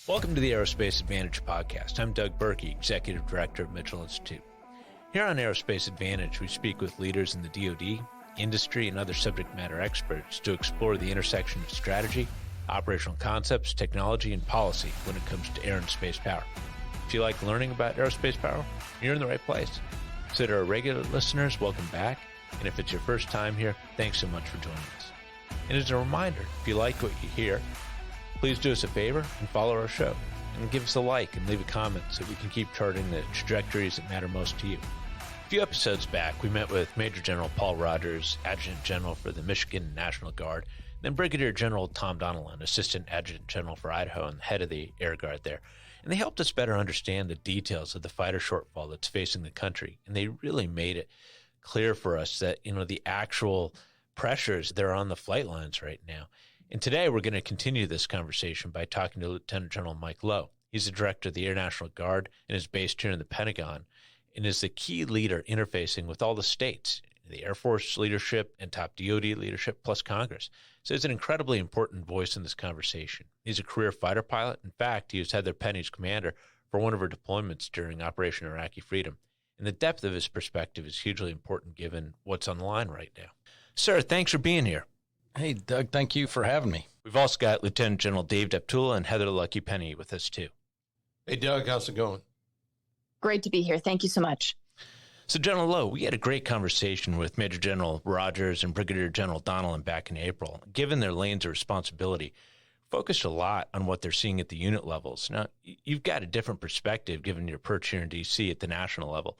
Welcome to the Aerospace Advantage podcast. I'm Doug Birkey, Executive Director of Mitchell Institute. Here on Aerospace Advantage, we speak with leaders in the DoD, industry, and other subject matter experts to explore the intersection of strategy, operational concepts, technology, and policy when it comes to air and space power. If you like learning about aerospace power, you're in the right place. So to our regular listeners, welcome back. And if it's your first time here, thanks so much for joining us. And as a reminder, if you like what you hear, please do us a favor and follow our show and give us a like and leave a comment so we can keep charting the trajectories that matter most to you. A few episodes back, we met with Major General Paul Rogers, Adjutant General for the Michigan National Guard, then Brigadier General Tom Donilon, Assistant Adjutant General for Idaho and head of the Air Guard there. And they helped us better understand the details of the fighter shortfall that's facing the country. And they really made it clear for us that, the actual pressures that are on the flight lines right now. And today we're going to continue this conversation by talking to Lieutenant General Mike Lowe. He's the director of the Air National Guard and is based here in the Pentagon and is the key leader interfacing with all the states, the Air Force leadership and top DoD leadership, plus Congress. So he's an incredibly important voice in this conversation. He's a career fighter pilot. In fact, he was Heather Penney's commander for one of her deployments during Operation Iraqi Freedom. And the depth of his perspective is hugely important given what's on the line right now. Sir, thanks for being here. Hey, Doug, thank you for having me. We've also got Lieutenant General Dave Deptula and Heather Lucky Penney with us too. Hey, Doug, how's it going? Great to be here. Thank you so much. So, General Lowe, we had a great conversation with Major General Rogers and Brigadier General Donilon back in April. Given their lanes of responsibility, focused a lot on what they're seeing at the unit levels. Now, you've got a different perspective given your perch here in D.C. at the national level.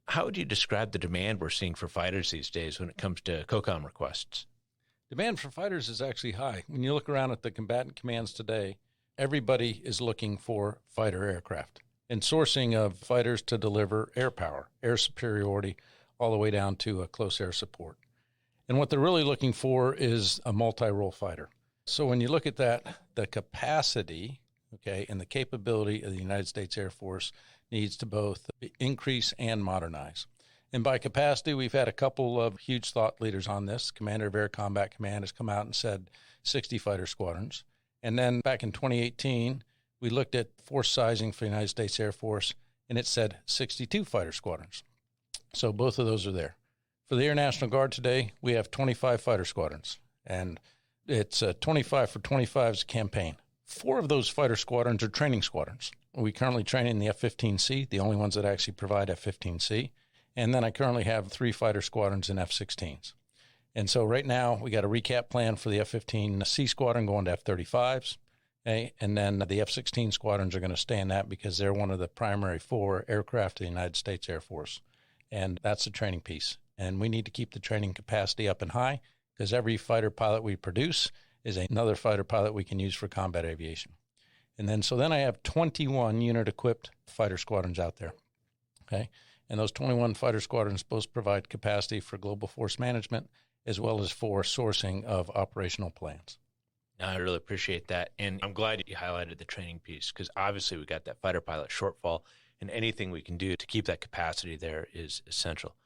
How would you describe the demand we're seeing for fighters these days when it comes to COCOM requests? Demand for fighters is actually high. When you look around at the combatant commands today, everybody is looking for fighter aircraft and sourcing of fighters to deliver air power, air superiority, all the way down to a close air support. And what they're really looking for is a multi-role fighter. So when you look at that, the capacity, and the capability of the United States Air Force needs to both increase and modernize. And by capacity, we've had a couple of huge thought leaders on this. Commander of Air Combat Command has come out and said 60 fighter squadrons. And then back in 2018, we looked at force sizing for the United States Air Force, and it said 62 fighter squadrons. So both of those are there. For the Air National Guard today, we have 25 fighter squadrons, and it's 25 for 25 is a campaign. 4 of those fighter squadrons are training squadrons. We currently train in the F-15C, the only ones that actually provide F-15C. And then I currently have 3 fighter squadrons in F-16s. And so right now we got a recap plan for the F-15C squadron going to F-35s. Okay? And then the F-16 squadrons are going to stay in that because they're one of the primary 4 aircraft of the United States Air Force. And that's the training piece. And we need to keep the training capacity up and high because every fighter pilot we produce is another fighter pilot we can use for combat aviation. And then I have 21 unit-equipped fighter squadrons out there. Okay? And those 21 fighter squadrons both provide capacity for global force management as well as for sourcing of operational plans. I really appreciate that. And I'm glad you highlighted the training piece because obviously we got that fighter pilot shortfall and anything we can do to keep that capacity there is essential.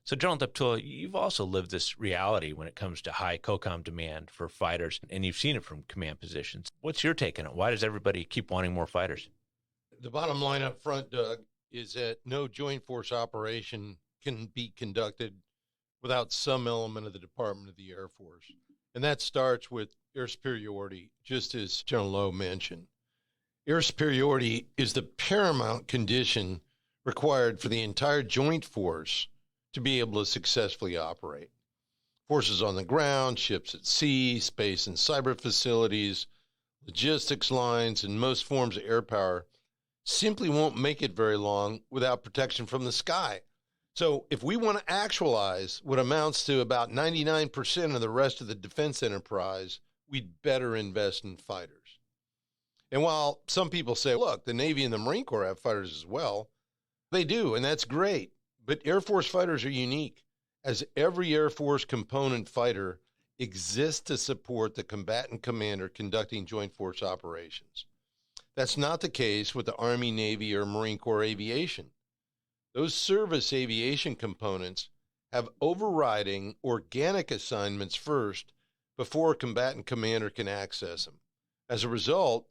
So General Deptula, you've also lived this reality when it comes to high COCOM demand for fighters, and you've seen it from command positions. What's your take on it? Why does everybody keep wanting more fighters? The bottom line up front, Doug, is that no joint force operation can be conducted without some element of the Department of the Air Force. And that starts with air superiority, just as General Lowe mentioned. Air superiority is the paramount condition required for the entire joint force to be able to successfully operate. Forces on the ground, ships at sea, space and cyber facilities, logistics lines, and most forms of air power simply won't make it very long without protection from the sky. So if we want to actualize what amounts to about 99% of the rest of the defense enterprise, we'd better invest in fighters. And while some people say, look, the Navy and the Marine Corps have fighters as well, they do, and that's great. But Air Force fighters are unique, as every Air Force component fighter exists to support the combatant commander conducting joint force operations. That's not the case with the Army, Navy, or Marine Corps aviation. Those service aviation components have overriding organic assignments first before a combatant commander can access them. As a result,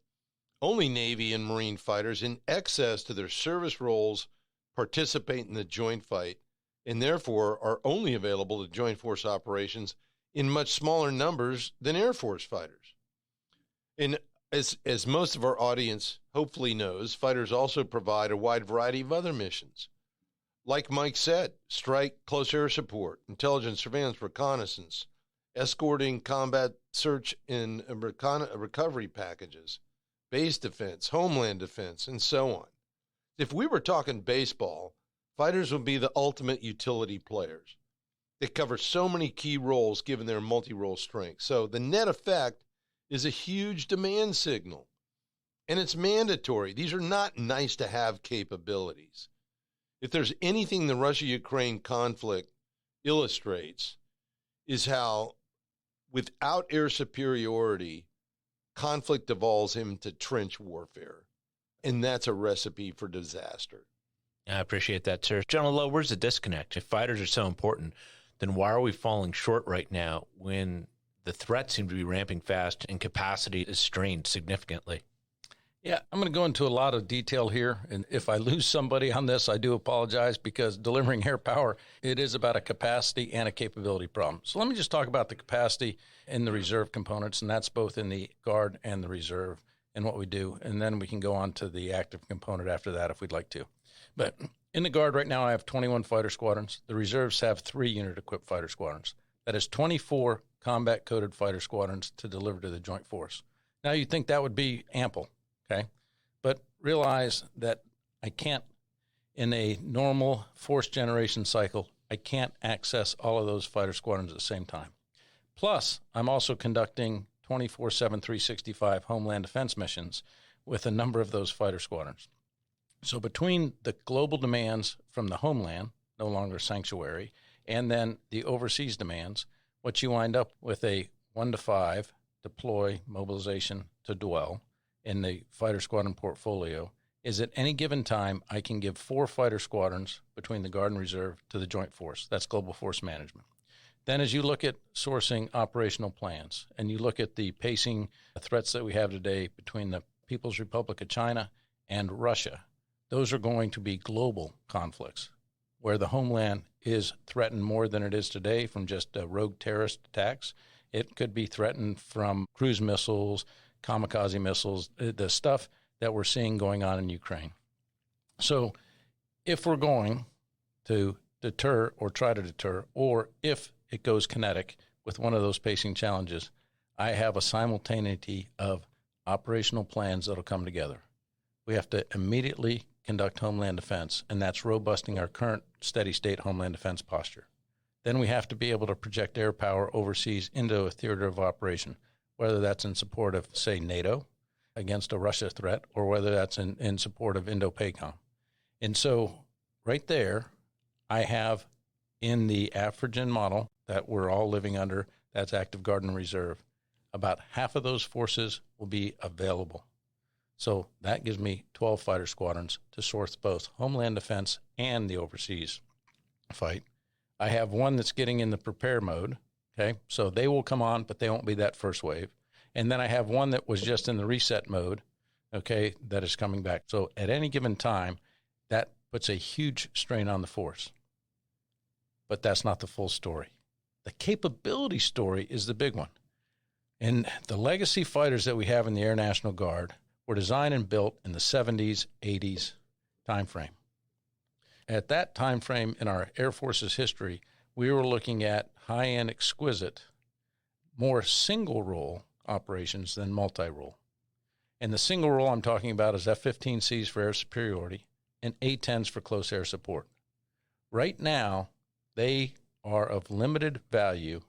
only Navy and Marine fighters in excess to their service roles participate in the joint fight, and therefore are only available to joint force operations in much smaller numbers than Air Force fighters. And as most of our audience hopefully knows, fighters also provide a wide variety of other missions. Like Mike said, strike, close air support, intelligence, surveillance, reconnaissance, escorting, combat, search, and recovery packages, base defense, homeland defense, and so on. If we were talking baseball, fighters would be the ultimate utility players. They cover so many key roles given their multi-role strength. So the net effect is a huge demand signal, and it's mandatory. These are not nice-to-have capabilities. If there's anything the Russia-Ukraine conflict illustrates, is how without air superiority, conflict devolves into trench warfare, and that's a recipe for disaster. I appreciate that, sir. General Lowe, where's the disconnect? If fighters are so important, then why are we falling short right now when the threats seem to be ramping fast and capacity is strained significantly? Yeah, I'm going to go into a lot of detail here. And if I lose somebody on this, I do apologize, because delivering air power, it is about a capacity and a capability problem. So let me just talk about the capacity and the reserve components, and that's both in the Guard and the reserve and what we do. And then we can go on to the active component after that if we'd like to. But in the Guard right now, I have 21 fighter squadrons. The reserves have 3 unit-equipped fighter squadrons. That is 24 combat-coded fighter squadrons to deliver to the joint force. Now, you'd think that would be ample, okay? But realize that I can't, in a normal force generation cycle, I can't access all of those fighter squadrons at the same time. Plus, I'm also conducting 24/7, 365 homeland defense missions with a number of those fighter squadrons. So between the global demands from the homeland, no longer sanctuary, and then the overseas demands, what you wind up with a 1-to-5 deploy, mobilization to dwell in the fighter squadron portfolio is at any given time, I can give 4 fighter squadrons between the Guard and Reserve to the joint force. That's global force management. Then as you look at sourcing operational plans and you look at the pacing threats that we have today between the People's Republic of China and Russia, those are going to be global conflicts where the homeland is threatened more than it is today from just rogue terrorist attacks. It could be threatened from cruise missiles, kamikaze missiles, the stuff that we're seeing going on in Ukraine. So if we're going to deter or try to deter, or if it goes kinetic with one of those pacing challenges, I have a simultaneity of operational plans that'll come together. We have to immediately conduct homeland defense, and that's robusting our current steady state homeland defense posture. Then we have to be able to project air power overseas into a theater of operation, whether that's in support of, say, NATO against a Russia threat, or whether that's in support of Indo-PACOM. And so right there, I have in the AFRIGEN model that we're all living under, that's active Guard and Reserve, about half of those forces will be available. So that gives me 12 fighter squadrons to source both homeland defense and the overseas fight. I have one that's getting in the prepare mode, okay? So they will come on, but they won't be that first wave. And then I have one that was just in the reset mode, okay, that is coming back. So at any given time, that puts a huge strain on the force. But that's not the full story. The capability story is the big one. And the legacy fighters that we have in the Air National Guard were designed and built in the 70s, 80s timeframe. At that time frame in our Air Force's history, we were looking at high-end, exquisite, more single-role operations than multi-role. And the single role I'm talking about is F-15Cs for air superiority and A-10s for close air support. Right now, they are of limited value,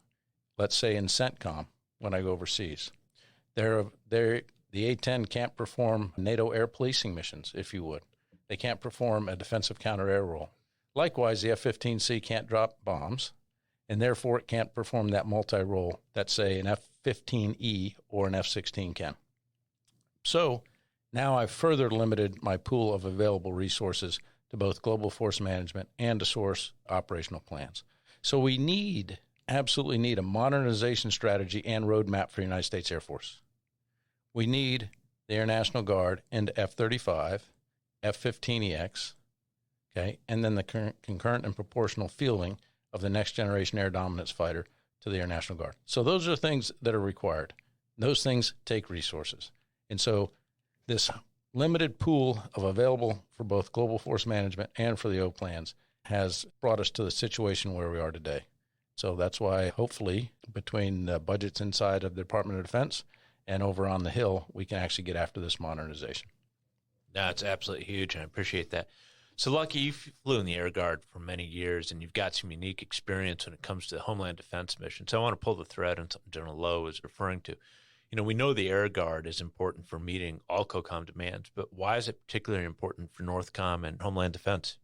let's say in CENTCOM, when I go overseas. The A-10 can't perform NATO air policing missions, if you would. They can't perform a defensive counter-air role. Likewise, the F-15C can't drop bombs, and therefore it can't perform that multi-role that, say, an F-15E or an F-16 can. So now I've further limited my pool of available resources to both global force management and to source operational plans. So we absolutely need a modernization strategy and roadmap for the United States Air Force. We need the Air National Guard into F-35, F-15EX, okay, and then the concurrent and proportional fielding of the next generation air dominance fighter to the Air National Guard. So those are things that are required. Those things take resources. And so this limited pool of available for both global force management and for the O plans has brought us to the situation where we are today. So that's why hopefully between the budgets inside of the Department of Defense and over on the Hill, we can actually get after this modernization. No, it's absolutely huge, and I appreciate that. So, Lucky, you flew in the Air Guard for many years, and you've got some unique experience when it comes to the Homeland Defense mission. So I want to pull the thread on something General Lowe is referring to. You know, we know the Air Guard is important for meeting all COCOM demands, but why is it particularly important for NORTHCOM and Homeland Defense?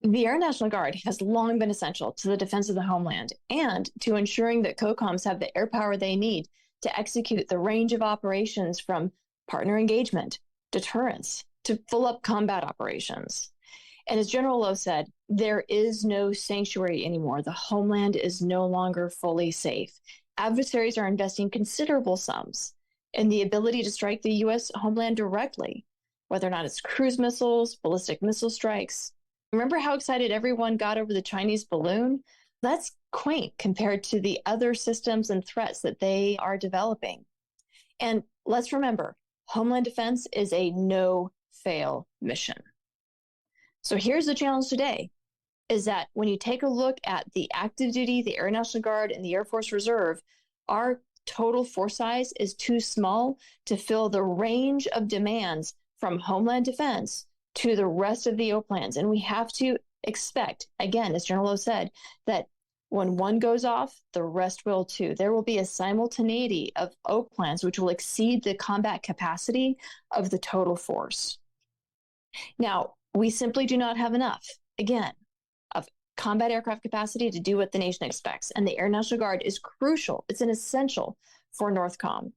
The Air National Guard has long been essential to the defense of the homeland and to ensuring that COCOMs have the air power they need to execute the range of operations from partner engagement, deterrence, to full-up combat operations. And as General Lowe said, there is no sanctuary anymore. The homeland is no longer fully safe. Adversaries are investing considerable sums in the ability to strike the U.S. homeland directly, whether or not it's cruise missiles, ballistic missile strikes. Remember how excited everyone got over the Chinese balloon? That's quaint compared to the other systems and threats that they are developing. And let's remember, Homeland Defense is a no-fail mission. So here's the challenge today, is that when you take a look at the active duty, the Air National Guard, and the Air Force Reserve, our total force size is too small to fill the range of demands from Homeland Defense to the rest of the O plans. And we have to expect, again, as General Lowe said, that when one goes off, the rest will too. There will be a simultaneity of O plans which will exceed the combat capacity of the total force. Now, we simply do not have enough, again, of combat aircraft capacity to do what the nation expects. And the Air National Guard is crucial. It's an essential for NORTHCOM.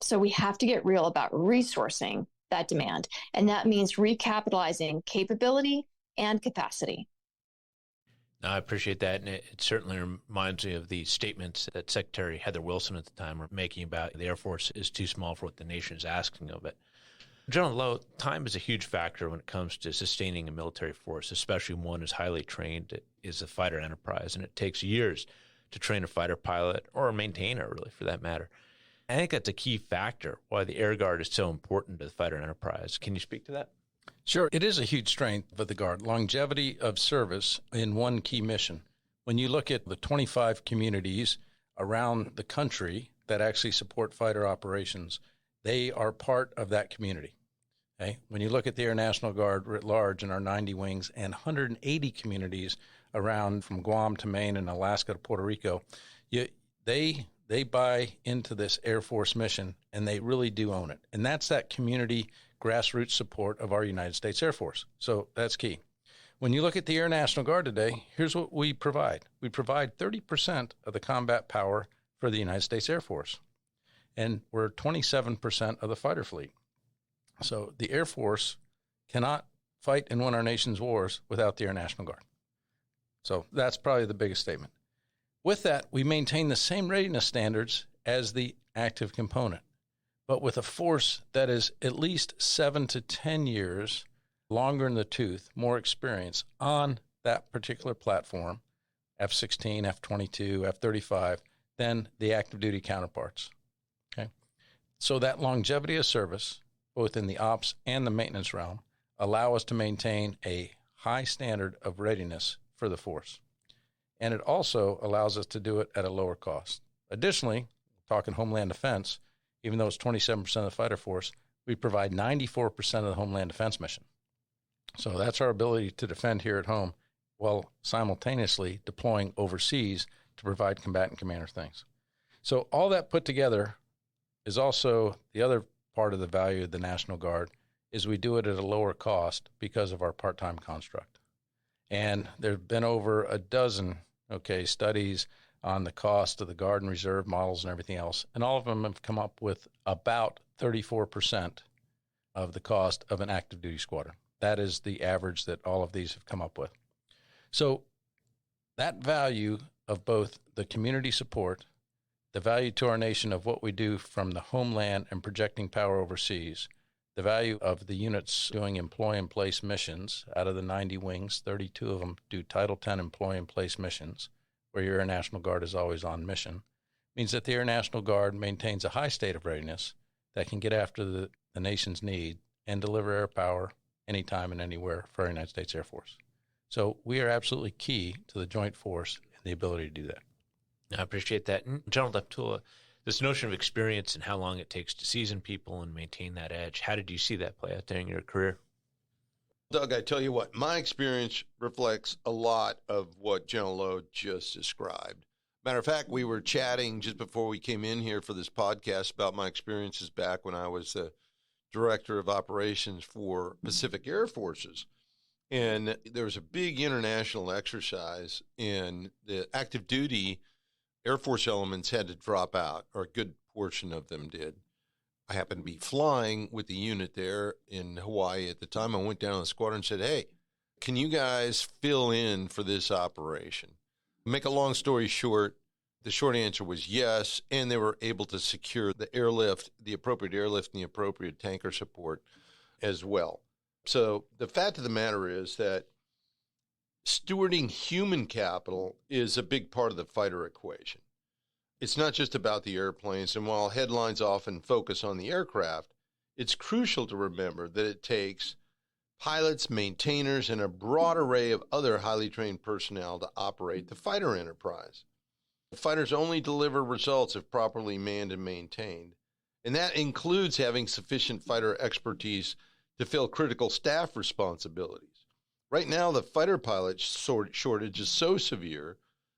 So we have to get real about resourcing that demand. And that means recapitalizing capability and capacity. No, I appreciate that. And it certainly reminds me of the statements that Secretary Heather Wilson at the time were making about the Air Force is too small for what the nation is asking of it. General Lowe, time is a huge factor when it comes to sustaining a military force, especially one as highly trained as a fighter enterprise. And it takes years to train a fighter pilot or a maintainer, really, for that matter. I think that's a key factor why the Air Guard is so important to the fighter enterprise. Can you speak to that? Sure. It is a huge strength of the Guard, longevity of service in one key mission. When you look at the 25 communities around the country that actually support fighter operations, they are part of that community. Okay? When you look at the Air National Guard writ large and our 90 wings and 180 communities around from Guam to Maine and Alaska to Puerto Rico, they buy into this Air Force mission, and they really do own it. And that's that community grassroots support of our United States Air Force. So that's key. When you look at the Air National Guard today, here's what we provide. We provide 30% of the combat power for the United States Air Force. And we're 27% of the fighter fleet. So the Air Force cannot fight and win our nation's wars without the Air National Guard. So that's probably the biggest statement. With that, we maintain the same readiness standards as the active component, but with a force that is at least 7 to 10 years longer in the tooth, more experience on that particular platform, F-16, F-22, F-35, than the active duty counterparts. Okay, so that longevity of service, both in the ops and the maintenance realm, allow us to maintain a high standard of readiness for the force. And it also allows us to do it at a lower cost. Additionally, talking Homeland Defense, even though it's 27% of the fighter force, we provide 94% of the Homeland Defense mission. So that's our ability to defend here at home while simultaneously deploying overseas to provide combatant commander things. So all that put together is also the other part of the value of the National Guard is we do it at a lower cost because of our part-time construct. And there have been over a dozen, studies on the cost of the Guard and Reserve models and everything else. And all of them have come up with about 34% of the cost of an active duty squadron. That is the average that all of these have come up with. So that value of both the community support, the value to our nation of what we do from the homeland and projecting power overseas, the value of the units doing employ-in-place missions. Out of the 90 wings, 32 of them do Title X employ-in-place missions, where your Air National Guard is always on mission, means that the Air National Guard maintains a high state of readiness that can get after the nation's need and deliver air power anytime and anywhere for our United States Air Force. So we are absolutely key to the joint force and the ability to do that. I appreciate that. And General Deptula, this notion of experience and how long it takes to season people and maintain that edge, how did you see that play out during your career? Doug, I tell you what, my experience reflects a lot of what General Lowe just described. Matter of fact, we were chatting just before we came in here for this podcast about my experiences back when I was the director of operations for Pacific Air Forces. And there was a big international exercise, and the active duty Air Force elements had to drop out, or a good portion of them did. I happened to be flying with the unit there in Hawaii at the time. I went down to the squadron and said, hey, can you guys fill in for this operation? Make a long story short, the short answer was yes, and they were able to secure the airlift, the appropriate airlift, and the appropriate tanker support as well. So the fact of the matter is that stewarding human capital is a big part of the fighter equation. It's not just about the airplanes, and while headlines often focus on the aircraft, it's crucial to remember that it takes pilots, maintainers, and a broad array of other highly trained personnel to operate the fighter enterprise. The fighters only deliver results if properly manned and maintained, and that includes having sufficient fighter expertise to fill critical staff responsibilities. Right now, the fighter pilot shortage is so severe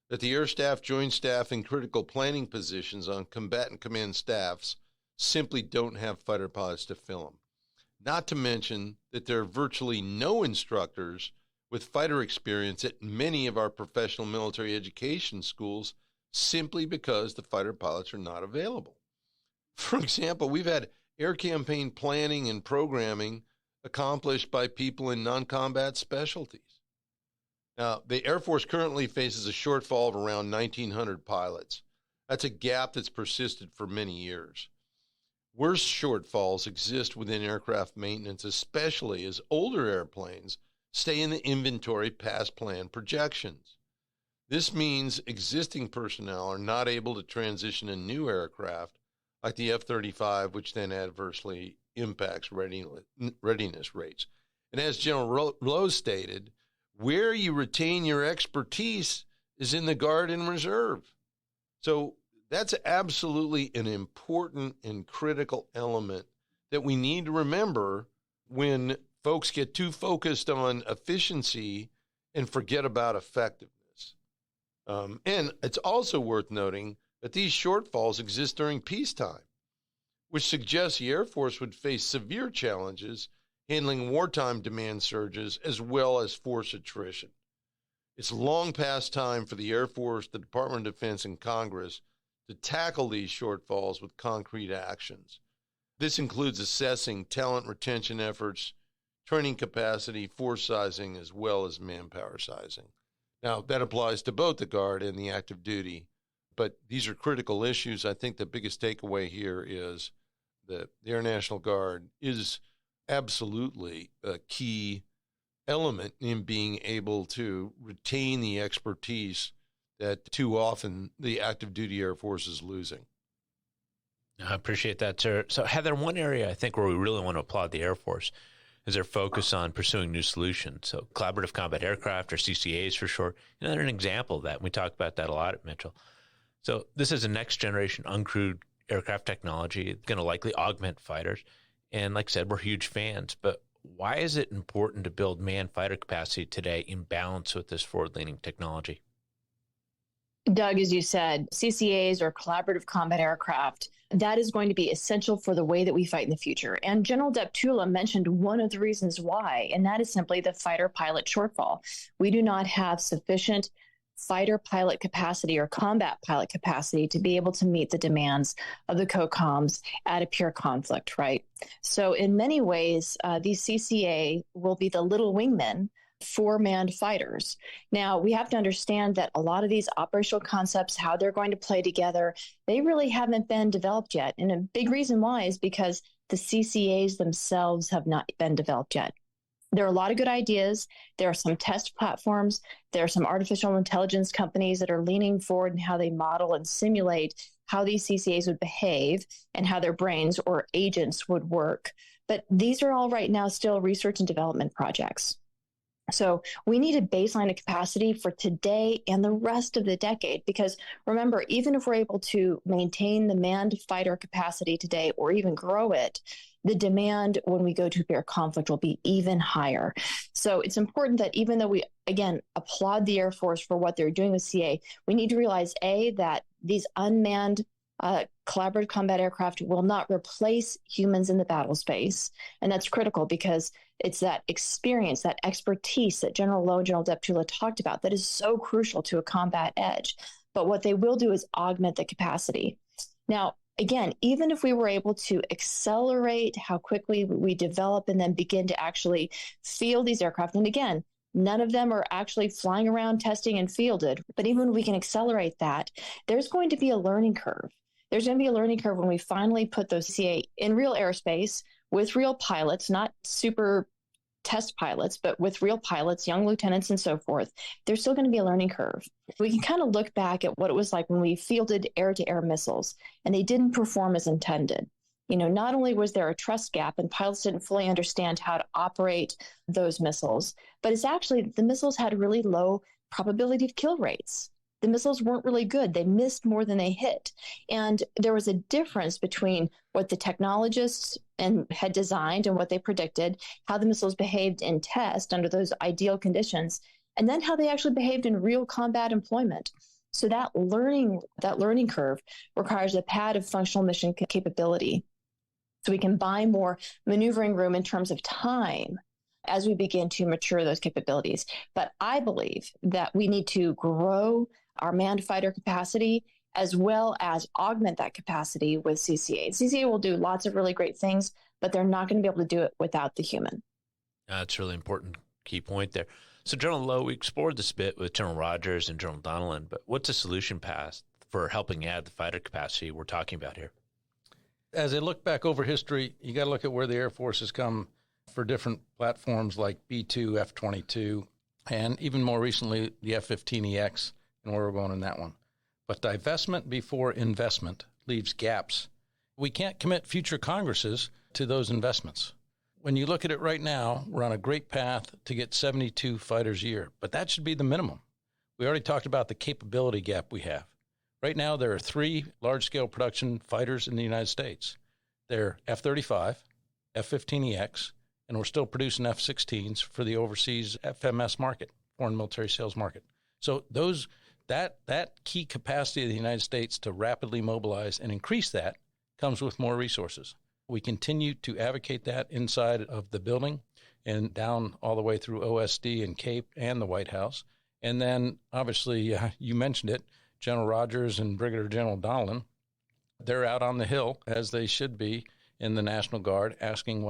that the Air Staff, Joint Staff, and critical planning positions on combatant command staffs simply don't have fighter pilots to fill them. Not to mention that there are virtually no instructors with fighter experience at many of our professional military education schools simply because the fighter pilots are not available. For example, we've had air campaign planning and programming accomplished by people in non-combat specialties. Now, the Air Force currently faces a shortfall of around 1,900 pilots. That's a gap that's persisted for many years. Worse shortfalls exist within aircraft maintenance, especially as older airplanes stay in the inventory past planned projections. This means existing personnel are not able to transition a new aircraft like the F-35, which then adversely impacts readiness rates. And as General Lowe stated, where you retain your expertise is in the Guard and Reserve. So that's absolutely an important and critical element that we need to remember when folks get too focused on efficiency and forget about effectiveness. And it's also worth noting that these shortfalls exist during peacetime, which suggests the Air Force would face severe challenges handling wartime demand surges as well as force attrition. It's long past time for the Air Force, the Department of Defense, and Congress to tackle these shortfalls with concrete actions. This includes assessing talent retention efforts, training capacity, force sizing, as well as manpower sizing. Now, that applies to both the Guard and the active duty, but these are critical issues. I think the biggest takeaway here is that the Air National Guard is absolutely a key element in being able to retain the expertise that too often the active duty Air Force is losing. I appreciate that, sir. So, Heather, one area I think where we really want to applaud the Air Force is their focus on pursuing new solutions. So collaborative combat aircraft, or CCAs for short, and they're an example of that. We talk about that a lot at Mitchell. So this is a next generation uncrewed aircraft technology. It's going to likely augment fighters. And like I said, we're huge fans, but why is it important to build manned fighter capacity today in balance with this forward-leaning technology? Doug, as you said, CCAs, or collaborative combat aircraft, that is going to be essential for the way that we fight in the future. And General Deptula mentioned one of the reasons why, and that is simply the fighter pilot shortfall. We do not have sufficient fighter pilot capacity or combat pilot capacity to be able to meet the demands of the COCOMs at a pure conflict, right? So in many ways, these CCA will be the little wingmen for manned fighters. Now, we have to understand that a lot of these operational concepts, how they're going to play together, they really haven't been developed yet. And a big reason why is because the CCAs themselves have not been developed yet. There are a lot of good ideas. There are some test platforms. There are some artificial intelligence companies that are leaning forward in how they model and simulate how these CCAs would behave and how their brains or agents would work. But these are all right now still research and development projects. So we need a baseline of capacity for today and the rest of the decade, because remember, even if we're able to maintain the manned fighter capacity today or even grow it, the demand when we go to a peer conflict will be even higher. So it's important that even though we, again, applaud the Air Force for what they're doing with CA, we need to realize, A, that these unmanned collaborative combat aircraft will not replace humans in the battle space. And that's critical because it's that experience, that expertise that General Lowe and General Deptula talked about that is so crucial to a combat edge. But what they will do is augment the capacity. Now, again, even if we were able to accelerate how quickly we develop and then begin to actually field these aircraft, and again, none of them are actually flying around testing and fielded, but even when we can accelerate that, there's going to be a learning curve. There's going to be a learning curve when we finally put those CA in real airspace with real pilots, not super test pilots, but with real pilots, young lieutenants and so forth. There's still going to be a learning curve. We can kind of look back at what it was like when we fielded air-to-air missiles and they didn't perform as intended. You know, not only was there a trust gap and pilots didn't fully understand how to operate those missiles, but it's actually the missiles had really low probability of kill rates. The missiles weren't really good. They missed more than they hit. And there was a difference between what the technologists had designed and what they predicted, how the missiles behaved in test under those ideal conditions, and then how they actually behaved in real combat employment. So that learning curve requires a pad of functional mission capability. So we can buy more maneuvering room in terms of time as we begin to mature those capabilities. But I believe that we need to grow our manned fighter capacity as well as augment that capacity with CCA. CCA will do lots of really great things, but they're not going to be able to do it without the human. That's a really important key point there. So General Lowe, we explored this a bit with General Rogers and General Donellan, but what's the solution path for helping add the fighter capacity we're talking about here? As I look back over history, you got to look at where the Air Force has come for different platforms like B-2, F-22, and even more recently, the F-15EX, and where we're going in that one. But divestment before investment leaves gaps. We can't commit future Congresses to those investments. When you look at it right now, we're on a great path to get 72 fighters a year, but that should be the minimum. We already talked about the capability gap we have. Right now, there are 3 large-scale production fighters in the United States. They're F-35, F-15EX, and we're still producing F-16s for the overseas FMS market, foreign military sales market. So that key capacity of the United States to rapidly mobilize and increase that comes with more resources. We continue to advocate that inside of the building and down all the way through OSD and CAPE and the White House. And then, obviously, you mentioned it, General Rogers and Brigadier General Donellan, they're out on the Hill, as they should be, in the National Guard, asking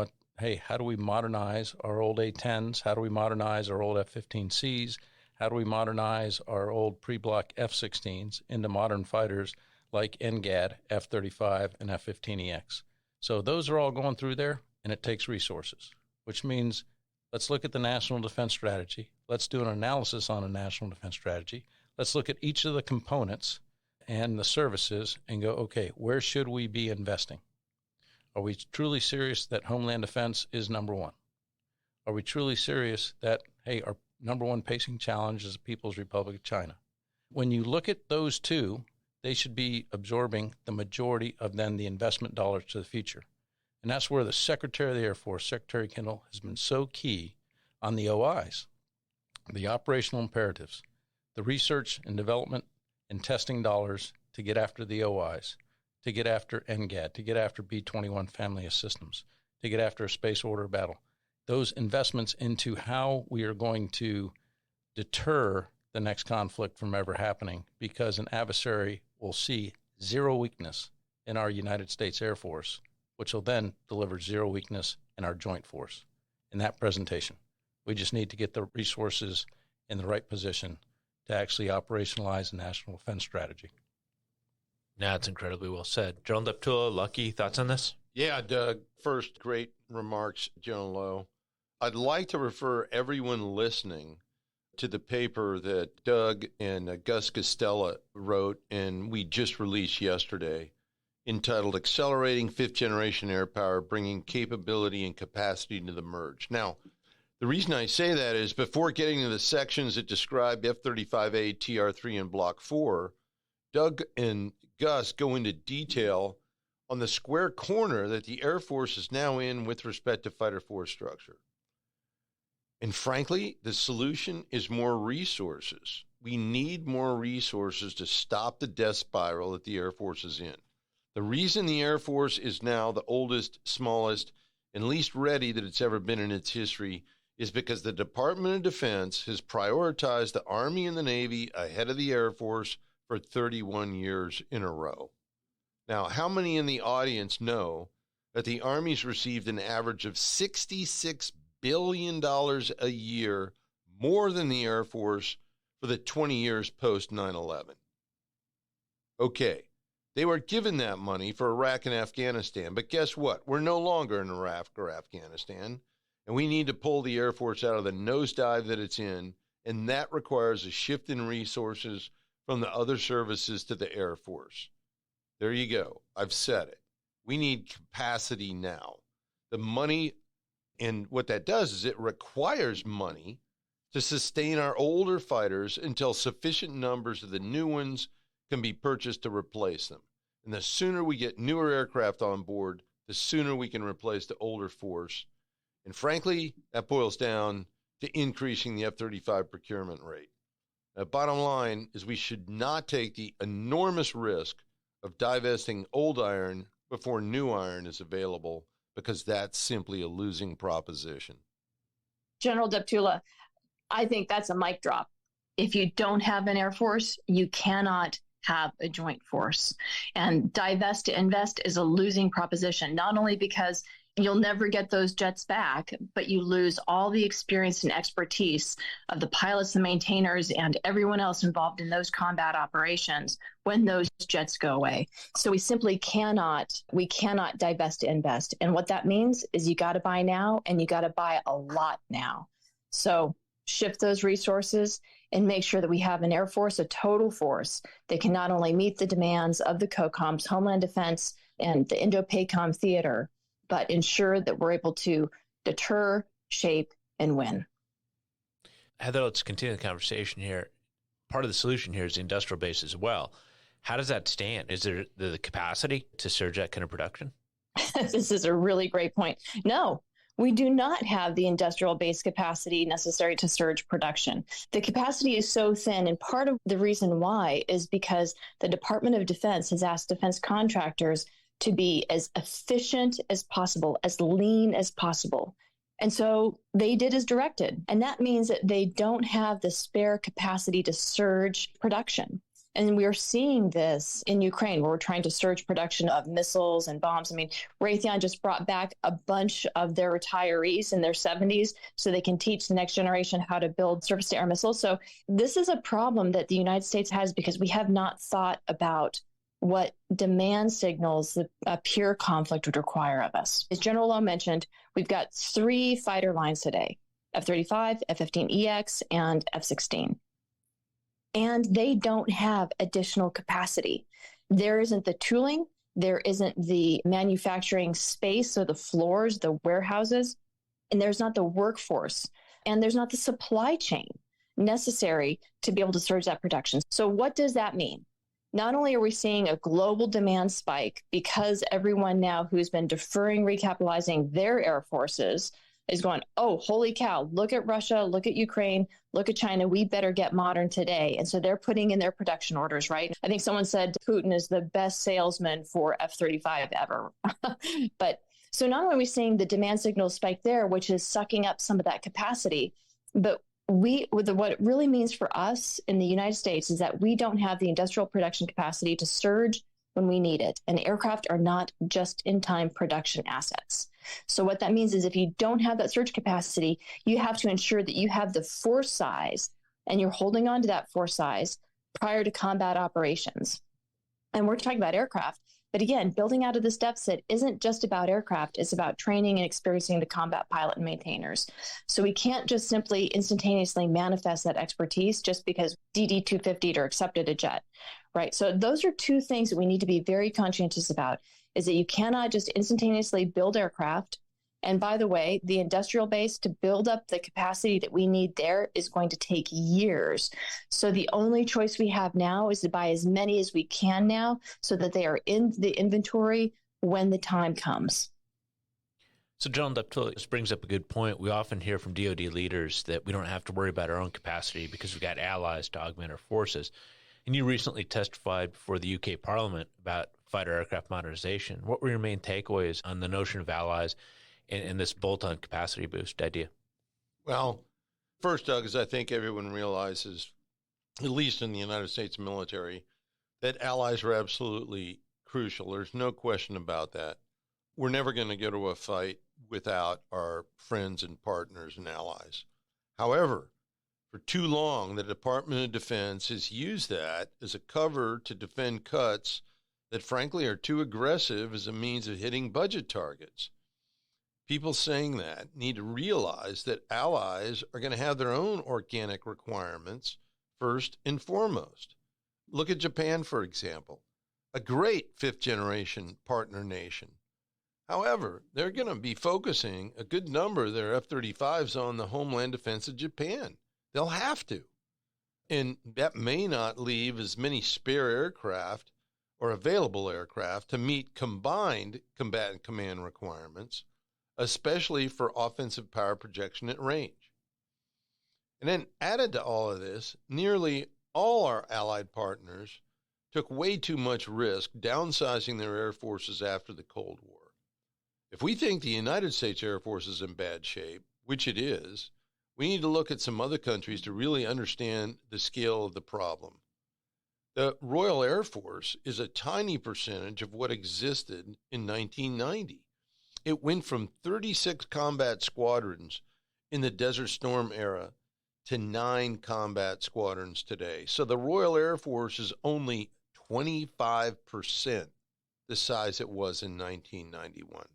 how do we modernize our old A-10s? How do we modernize our old F-15Cs? How do we modernize our old pre-block F-16s into modern fighters like NGAD, F-35, and F-15EX? So those are all going through there, and it takes resources, which means let's look at the National Defense Strategy. Let's do an analysis on a National Defense Strategy. Let's look at each of the components and the services and go, okay, where should we be investing? Are we truly serious that Homeland Defense is number one? Are we truly serious that, hey, our number one pacing challenge is the People's Republic of China? When you look at those two, they should be absorbing the majority of then the investment dollars to the future. And that's where the Secretary of the Air Force, Secretary Kendall, has been so key on the OIs, the operational imperatives, the research and development and testing dollars to get after the OIs, to get after NGAD, to get after B-21 family of systems, to get after a space order battle. Those investments into how we are going to deter the next conflict from ever happening, because an adversary will see zero weakness in our United States Air Force, which will then deliver zero weakness in our joint force in that presentation. We just need to get the resources in the right position to actually operationalize a national defense strategy. That's incredibly well said. General Deptula, Lucky, thoughts on this? Yeah, Doug, first, great remarks, General Lowe. I'd like to refer everyone listening to the paper that Doug and Gus Costella wrote and we just released yesterday, entitled Accelerating Fifth Generation Air Power, Bringing Capability and Capacity to the Merge. Now, the reason I say that is before getting to the sections that describe F-35A, TR-3, and Block 4, Doug and Gus go into detail on the square corner that the Air Force is now in with respect to fighter force structure. And frankly, the solution is more resources. We need more resources to stop the death spiral that the Air Force is in. The reason the Air Force is now the oldest, smallest, and least ready that it's ever been in its history is because the Department of Defense has prioritized the Army and the Navy ahead of the Air Force for 31 years in a row. Now, how many in the audience know that the Army's received an average of $66 billion a year more than the Air Force for the 20 years post 9/11? Okay, they were given that money for Iraq and Afghanistan, but guess what? We're no longer in Iraq or Afghanistan, and we need to pull the Air Force out of the nosedive that it's in, and that requires a shift in resources from the other services to the Air Force. There you go. I've said it. We need capacity now. The money, and what that does is it requires money to sustain our older fighters until sufficient numbers of the new ones can be purchased to replace them. And the sooner we get newer aircraft on board, the sooner we can replace the older force. And frankly, that boils down to increasing the F-35 procurement rate. Bottom line is we should not take the enormous risk of divesting old iron before new iron is available, because that's simply a losing proposition. General Deptula, I think that's a mic drop. If you don't have an Air Force, you cannot have a joint force. And divest to invest is a losing proposition, not only because you'll never get those jets back, but you lose all the experience and expertise of the pilots and maintainers and everyone else involved in those combat operations when those jets go away. So we simply cannot divest to invest. And what that means is you got to buy now, and you got to buy a lot now. So shift those resources and make sure that we have an Air Force, a total force that can not only meet the demands of the COCOMs, Homeland Defense, and the Indo-PACOM theater, but ensure that we're able to deter, shape, and win. Heather, let's continue the conversation here. Part of the solution here is the industrial base as well. How does that stand? Is there the capacity to surge that kind of production? This is a really great point. No, we do not have the industrial base capacity necessary to surge production. The capacity is so thin, and part of the reason why is because the Department of Defense has asked defense contractors to be as efficient as possible, as lean as possible. And so they did as directed. And that means that they don't have the spare capacity to surge production. And we are seeing this in Ukraine, where we're trying to surge production of missiles and bombs. I mean, Raytheon just brought back a bunch of their retirees in their 70s so they can teach the next generation how to build surface-to-air missiles. So this is a problem that the United States has because we have not thought about what demand signals a pure conflict would require of us. As General Lowe mentioned, we've got 3 fighter lines today, F-35, F-15EX, and F-16. And they don't have additional capacity. There isn't the tooling, there isn't the manufacturing space, so the floors, the warehouses, and there's not the workforce, and there's not the supply chain necessary to be able to surge that production. So what does that mean? Not only are we seeing a global demand spike because everyone now who's been deferring recapitalizing their air forces is going, oh, holy cow, look at Russia, look at Ukraine, look at China, we better get modern today. And so they're putting in their production orders, right? I think someone said Putin is the best salesman for F-35 ever. But so not only are we seeing the demand signal spike there, which is sucking up some of that capacity, but what it really means for us in the United States is that we don't have the industrial production capacity to surge when we need it. And aircraft are not just-in-time production assets. So what that means is if you don't have that surge capacity, you have to ensure that you have the force size and you're holding on to that force size prior to combat operations. And we're talking about aircraft. But again, building out of this deficit isn't just about aircraft. It's about training and experiencing the combat pilot and maintainers. So we can't just simply instantaneously manifest that expertise just because DD-250'd or accepted a jet, right? So those are two things that we need to be very conscientious about, is that you cannot just instantaneously build aircraft. And by the way, the industrial base to build up the capacity that we need there is going to take years. So the only choice we have now is to buy as many as we can now so that they are in the inventory when the time comes. So, John Deptula, this brings up a good point. We often hear from DoD leaders that we don't have to worry about our own capacity because we've got allies to augment our forces. And you recently testified before the UK Parliament about fighter aircraft modernization. What were your main takeaways on the notion of allies and this bolt-on capacity boost idea? Well, first, Doug, is I think everyone realizes, at least in the United States military, that allies are absolutely crucial. There's no question about that. We're never going to go to a fight without our friends and partners and allies. However, for too long, the Department of Defense has used that as a cover to defend cuts that, frankly, are too aggressive as a means of hitting budget targets. People saying that need to realize that allies are going to have their own organic requirements first and foremost. Look at Japan, for example, a great fifth-generation partner nation. However, they're going to be focusing a good number of their F-35s on the homeland defense of Japan. They'll have to. And that may not leave as many spare aircraft or available aircraft to meet combined combatant command requirements, especially for offensive power projection at range. And then added to all of this, nearly all our allied partners took way too much risk downsizing their air forces after the Cold War. If we think the United States Air Force is in bad shape, which it is, we need to look at some other countries to really understand the scale of the problem. The Royal Air Force is a tiny percentage of what existed in 1990. It went from 36 combat squadrons in the Desert Storm era to 9 combat squadrons today. So the Royal Air Force is only 25% the size it was in 1991.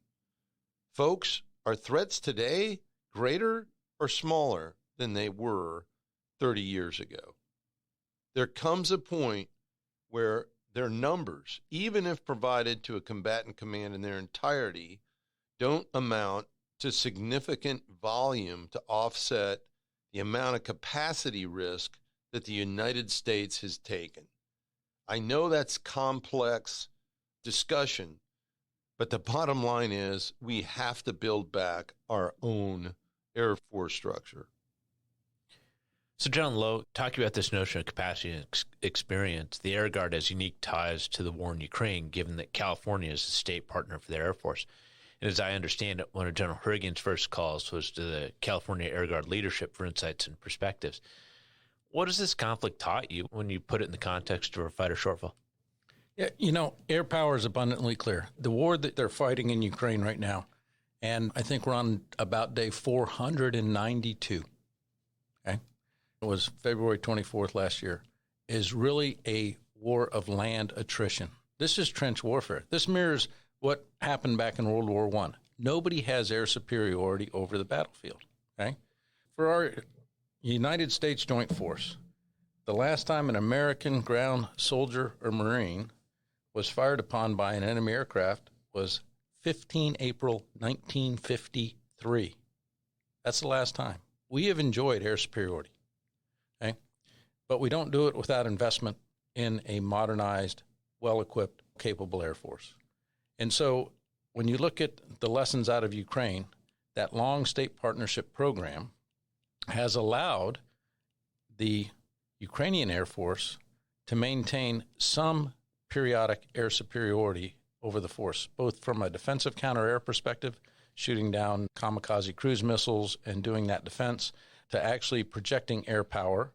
Folks, are threats today greater or smaller than they were 30 years ago? There comes a point where their numbers, even if provided to a combatant command in their entirety, don't amount to significant volume to offset the amount of capacity risk that the United States has taken. I know that's complex discussion, but the bottom line is we have to build back our own Air Force structure. So, John Lowe, talking about this notion of capacity and experience, the Air Guard has unique ties to the war in Ukraine, given that California is a state partner for the Air Force. And as I understand it, one of General Hurrigan's first calls was to the California Air Guard leadership for insights and perspectives. What has this conflict taught you when you put it in the context of a fighter shortfall? Yeah, air power is abundantly clear. The war that they're fighting in Ukraine right now, and I think we're on about day 492, okay? It was February 24th last year, is really a war of land attrition. This is trench warfare. This mirrors what happened back in World War I. Nobody has air superiority over the battlefield, okay? For our United States Joint Force, the last time an American ground soldier or Marine was fired upon by an enemy aircraft was 15 April 1953. That's the last time. We have enjoyed air superiority, okay? But we don't do it without investment in a modernized, well-equipped, capable Air Force. And so when you look at the lessons out of Ukraine, that long state partnership program has allowed the Ukrainian Air Force to maintain some periodic air superiority over the force, both from a defensive counter-air perspective, shooting down kamikaze cruise missiles and doing that defense, to actually projecting air power,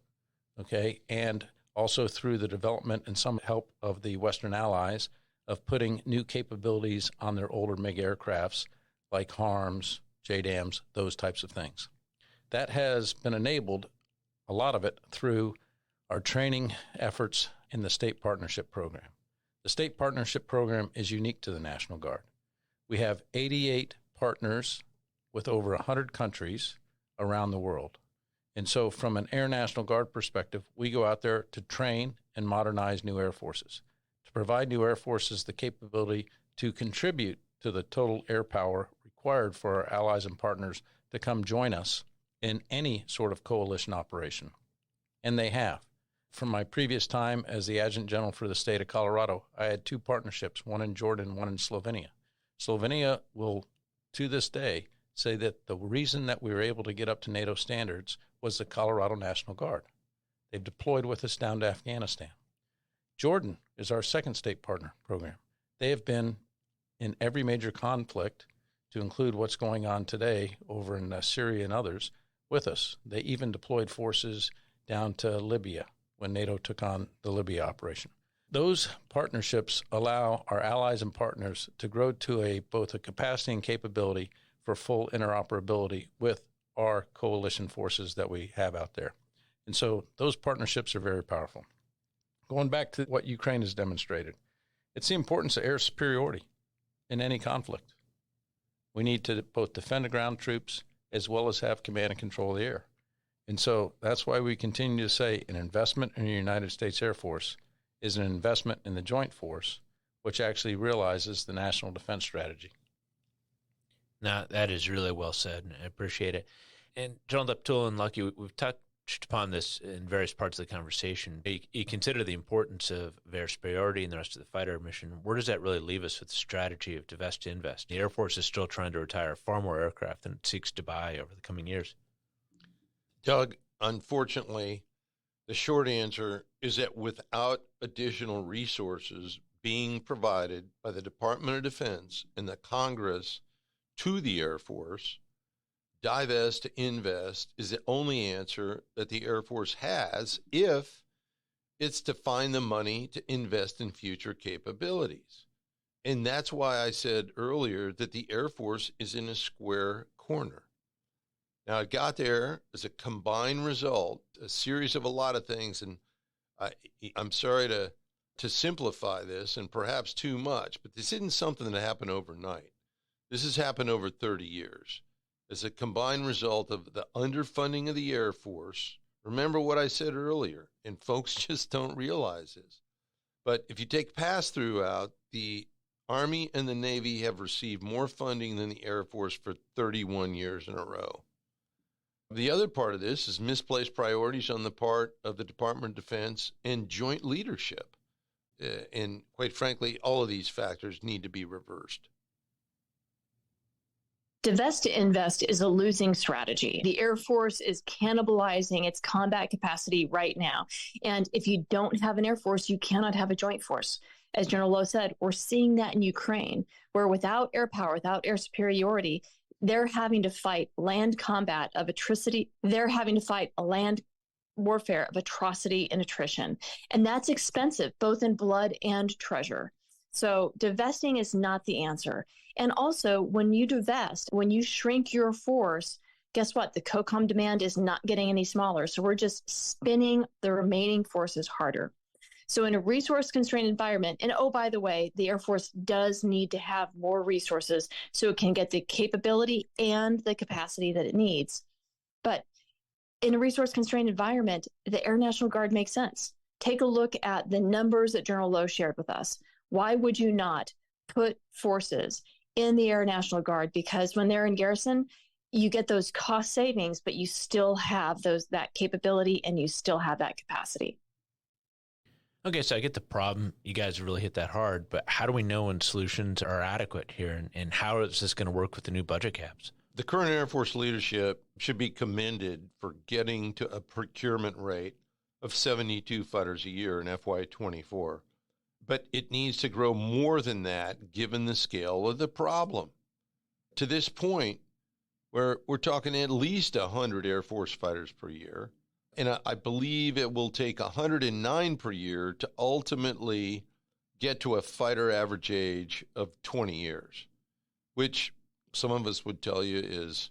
okay, and also through the development and some help of the Western allies of putting new capabilities on their older MiG aircrafts like HARMs, JDAMs, those types of things. That has been enabled, a lot of it, through our training efforts in the State Partnership Program. The State Partnership Program is unique to the National Guard. We have 88 partners with over 100 countries around the world. And so from an Air National Guard perspective, we go out there to train and modernize new air forces, to provide new air forces the capability to contribute to the total air power required for our allies and partners to come join us in any sort of coalition operation. And they have. From my previous time as the Adjutant General for the state of Colorado, I had 2 partnerships, one in Jordan, one in Slovenia. Slovenia will, to this day, say that the reason that we were able to get up to NATO standards was the Colorado National Guard. They've deployed with us down to Afghanistan. Jordan is our second state partner program. They have been in every major conflict, to include what's going on today over in Syria and others, with us. They even deployed forces down to Libya when NATO took on the Libya operation. Those partnerships allow our allies and partners to grow to both a capacity and capability for full interoperability with our coalition forces that we have out there. And so those partnerships are very powerful. Going back to what Ukraine has demonstrated, it's the importance of air superiority in any conflict. We need to both defend the ground troops as well as have command and control of the air. And so that's why we continue to say an investment in the United States Air Force is an investment in the Joint Force, which actually realizes the national defense strategy. Now, that is really well said, and I appreciate it. And General Deptula and Lucky, we've touched upon this in various parts of the conversation. You consider the importance of air superiority and the rest of the fighter mission. Where does that really leave us with the strategy of divest to invest? The Air Force is still trying to retire far more aircraft than it seeks to buy over the coming years. Doug, unfortunately, the short answer is that without additional resources being provided by the Department of Defense and the Congress to the Air Force, divest to invest is the only answer that the Air Force has if it's to find the money to invest in future capabilities. And that's why I said earlier that the Air Force is in a square corner. Now, it got there as a combined result, a series of a lot of things, and I'm sorry to simplify this, and perhaps too much, but this isn't something that happened overnight. This has happened over 30 years. As a combined result of the underfunding of the Air Force. Remember what I said earlier, and folks just don't realize this. But if you take pass-through out, the Army and the Navy have received more funding than the Air Force for 31 years in a row. The other part of this is misplaced priorities on the part of the Department of Defense and joint leadership. And quite frankly, all of these factors need to be reversed. Divest to invest is a losing strategy. The Air Force is cannibalizing its combat capacity right now. And if you don't have an Air Force, you cannot have a joint force. As General Lowe said, we're seeing that in Ukraine, where without air power, without air superiority, they're having to fight land combat of atrocity. They're having to fight a land warfare of atrocity and attrition. And that's expensive, both in blood and treasure. So divesting is not the answer. And also, when you divest, when you shrink your force, guess what? The COCOM demand is not getting any smaller. So we're just spinning the remaining forces harder. So in a resource-constrained environment, and oh, by the way, the Air Force does need to have more resources so it can get the capability and the capacity that it needs. But in a resource-constrained environment, the Air National Guard makes sense. Take a look at the numbers that General Lowe shared with us. Why would you not put forces in the Air National Guard? Because when they're in garrison, you get those cost savings, but you still have that capability and you still have that capacity. Okay, so I get the problem. You guys really hit that hard, but how do we know when solutions are adequate here, and how is this going to work with the new budget caps? The current Air Force leadership should be commended for getting to a procurement rate of 72 fighters a year in FY24. But it needs to grow more than that given the scale of the problem. To this point, we're talking at least 100 Air Force fighters per year. And I believe it will take 109 per year to ultimately get to a fighter average age of 20 years, which some of us would tell you is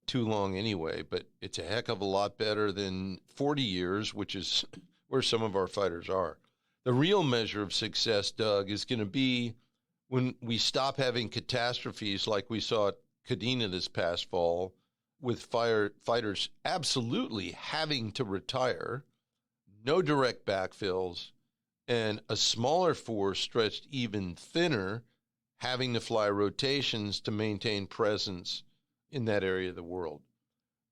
too long anyway, but it's a heck of a lot better than 40 years, which is where some of our fighters are. The real measure of success, Doug, is going to be when we stop having catastrophes like we saw at Kadena this past fall, with fighters absolutely having to retire, no direct backfills, and a smaller force stretched even thinner, having to fly rotations to maintain presence in that area of the world.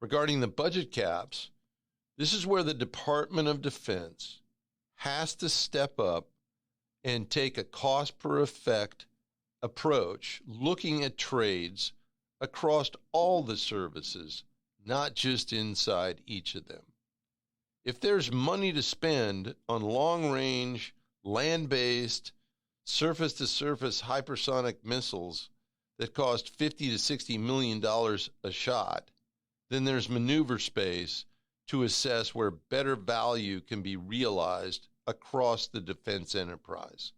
Regarding the budget caps, this is where the Department of Defense has to step up and take a cost per effect approach, looking at trades across all the services, not just inside each of them. If there's money to spend on long-range, land-based, surface-to-surface hypersonic missiles that cost $50 to $60 million a shot, then there's maneuver space to assess where better value can be realized across the defense enterprise.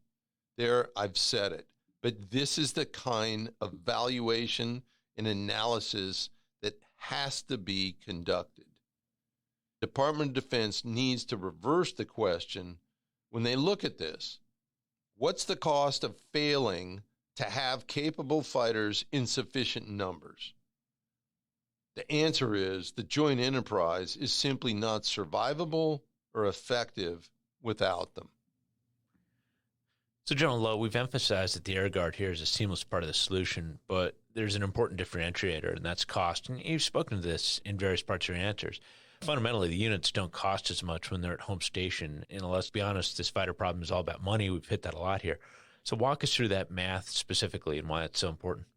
There, I've said it, but this is the kind of valuation and analysis that has to be conducted. Department of Defense needs to reverse the question when they look at this. What's the cost of failing to have capable fighters in sufficient numbers? The answer is the joint enterprise is simply not survivable or effective without them. So, General Lowe, we've emphasized that the Air Guard here is a seamless part of the solution, but there's an important differentiator, and that's cost. And you've spoken to this in various parts of your answers. Fundamentally, the units don't cost as much when they're at home station. And let's be honest, this fighter problem is all about money. We've hit that a lot here. So walk us through that math specifically and why it's so important.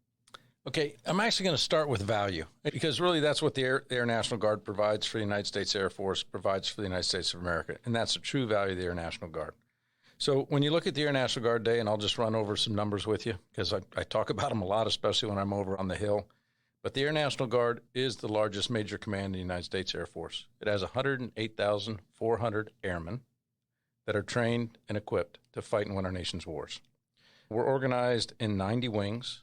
Okay, I'm actually going to start with value, because really that's what the Air National Guard provides for the United States Air Force, provides for the United States of America, and that's the true value of the Air National Guard. So when you look at the Air National Guard Day, and I'll just run over some numbers with you, because I talk about them a lot, especially when I'm over on the Hill, but the Air National Guard is the largest major command in the United States Air Force. It has 108,400 airmen that are trained and equipped to fight and win our nation's wars. We're organized in 90 wings,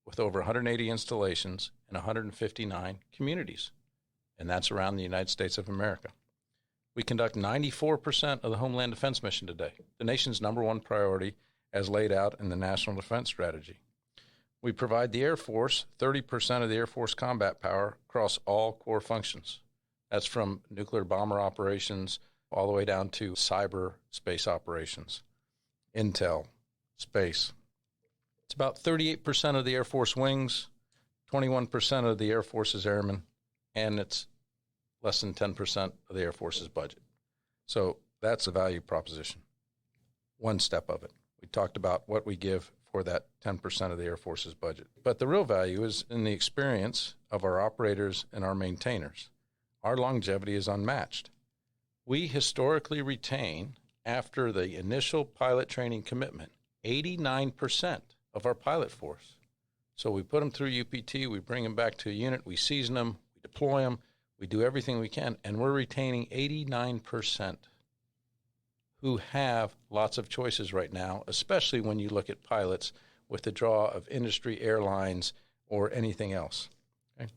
with over 180 installations in 159 communities, and that's around the United States of America. We conduct 94% of the Homeland Defense mission today, the nation's number one priority as laid out in the National Defense Strategy. We provide the Air Force 30% of the Air Force combat power across all core functions. That's from nuclear bomber operations all the way down to cyber space operations, intel, space. It's about 38% of the Air Force wings, 21% of the Air Force's airmen, and it's less than 10% of the Air Force's budget. So that's a value proposition. One step of it. We talked about what we give for that 10% of the Air Force's budget. But the real value is in the experience of our operators and our maintainers. Our longevity is unmatched. We historically retain, after the initial pilot training commitment, 89% of our pilot force. So we put them through UPT, we bring them back to a unit, we season them, we deploy them, we do everything we can, and we're retaining 89% who have lots of choices right now, especially when you look at pilots with the draw of industry, airlines, or anything else. Okay?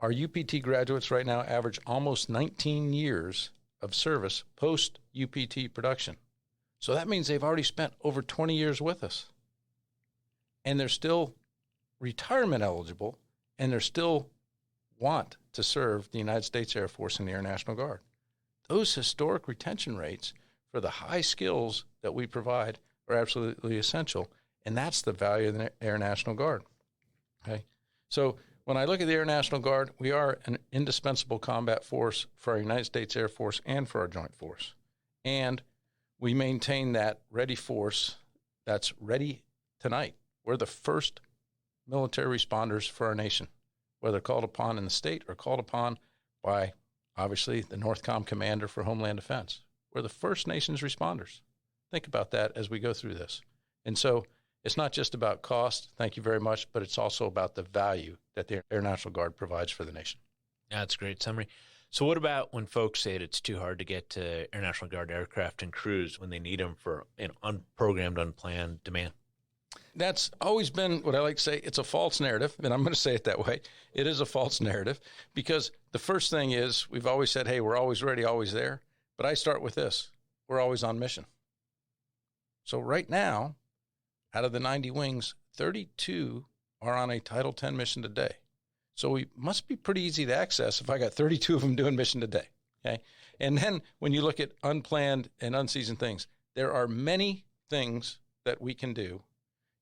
Our UPT graduates right now average almost 19 years of service post-UPT production. So that means they've already spent over 20 years with us. And they're still retirement eligible, and they're still want to serve the United States Air Force and the Air National Guard. Those historic retention rates for the high skills that we provide are absolutely essential, and that's the value of the Air National Guard. Okay, so when I look at the Air National Guard, we are an indispensable combat force for our United States Air Force and for our joint force. And we maintain that ready force that's ready tonight. We're the first military responders for our nation, whether called upon in the state or called upon by, obviously, the NORTHCOM commander for Homeland Defense. We're the first nation's responders. Think about that as we go through this. And so it's not just about cost, thank you very much, but it's also about the value that the Air National Guard provides for the nation. That's a great summary. So what about when folks say that it's too hard to get to Air National Guard aircraft and crews when they need them for an unprogrammed, unplanned demand? That's always been what I like to say. It's a false narrative, and I'm going to say it that way. It is a false narrative because the first thing is we've always said, hey, we're always ready, always there. But I start with this. We're always on mission. So right now, out of the 90 wings, 32 are on a Title 10 mission today. So we must be pretty easy to access if I got 32 of them doing mission today. Okay. And then when you look at unplanned and unseasoned things, there are many things that we can do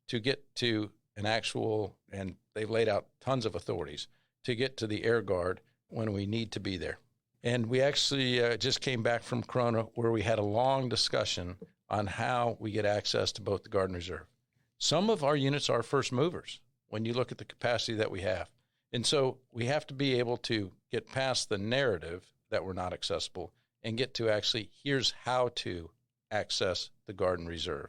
to get to an actual, and they've laid out tons of authorities, to get to the Air Guard when we need to be there. And we actually just came back from Corona where we had a long discussion on how we get access to both the Guard and Reserve. Some of our units are first movers when you look at the capacity that we have. And so we have to be able to get past the narrative that we're not accessible and get to actually, here's how to access the Guard and Reserve.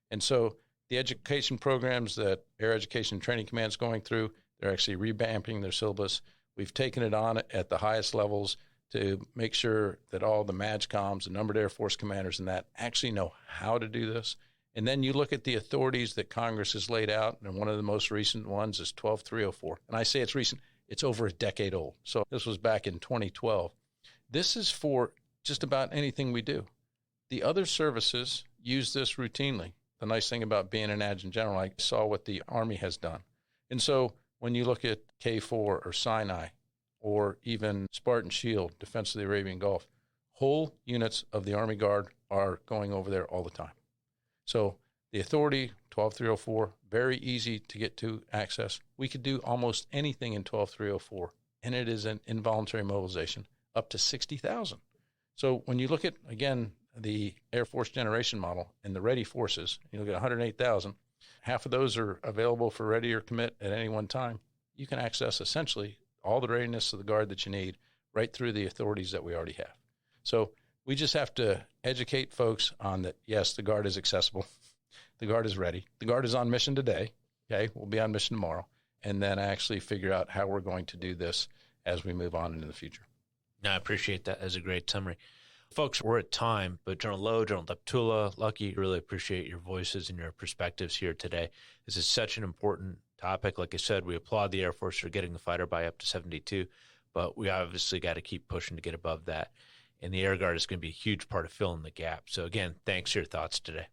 And so the education programs that Air Education Training Command is going through, they're actually revamping their syllabus. We've taken it on at the highest levels to make sure that all the MAJCOMs, the numbered Air Force commanders and that actually know how to do this. And then you look at the authorities that Congress has laid out, and one of the most recent ones is 12304. And I say it's recent, it's over a decade old. So this was back in 2012. This is for just about anything we do. The other services use this routinely. The nice thing about being an adjutant general, I saw what the Army has done. And so when you look at K4 or Sinai or even Spartan Shield, Defense of the Arabian Gulf, whole units of the Army Guard are going over there all the time. So the authority, 12304, very easy to get to access. We could do almost anything in 12304, and it is an involuntary mobilization up to 60,000. So when you look at, again, the Air Force generation model and the ready forces, you look at 108,000, half of those are available for ready or commit at any one time. You can access essentially all the readiness of the Guard that you need right through the authorities that we already have. So we just have to educate folks on that, yes, the Guard is accessible. The Guard is ready. The Guard is on mission today. Okay, we'll be on mission tomorrow. And then actually figure out how we're going to do this as we move on into the future. No, I appreciate that as a great summary. Folks, we're at time, but General Lowe, General Deptula, Lucky, really appreciate your voices and your perspectives here today. This is such an important topic. Like I said, we applaud the Air Force for getting the fighter by up to 72, but we obviously got to keep pushing to get above that. And the Air Guard is going to be a huge part of filling the gap. So again, thanks for your thoughts today.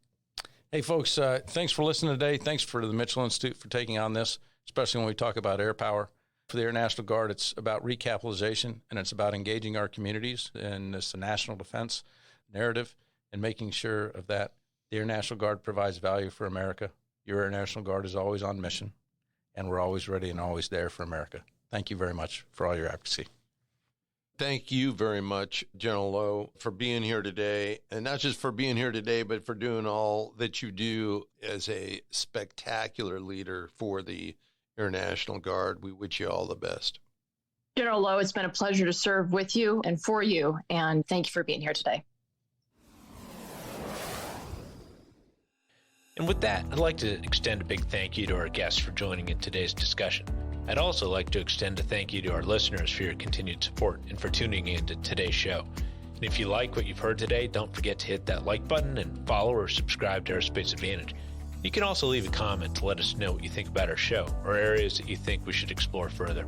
Hey, folks, thanks for listening today. Thanks for the Mitchell Institute for taking on this, especially when we talk about air power. For the Air National Guard, it's about recapitalization, and it's about engaging our communities in this national defense narrative and making sure of that. The Air National Guard provides value for America. Your Air National Guard is always on mission, and we're always ready and always there for America. Thank you very much for all your advocacy. Thank you very much, General Lowe, for being here today, and not just for being here today, but for doing all that you do as a spectacular leader for the Air National Guard. We wish you all the best. General Lowe, it's been a pleasure to serve with you and for you, and thank you for being here today. And with that, I'd like to extend a big thank you to our guests for joining in today's discussion. I'd also like to extend a thank you to our listeners for your continued support and for tuning in to today's show. And if you like what you've heard today, don't forget to hit that like button and follow or subscribe to Aerospace Advantage. You can also leave a comment to let us know what you think about our show or areas that you think we should explore further.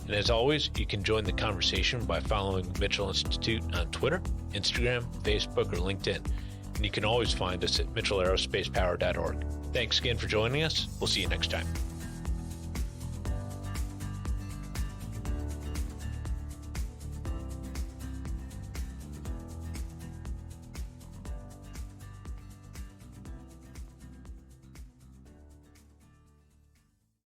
And as always, you can join the conversation by following Mitchell Institute on Twitter, Instagram, Facebook, or LinkedIn. And you can always find us at mitchellaerospacepower.org. Thanks again for joining us. We'll see you next time.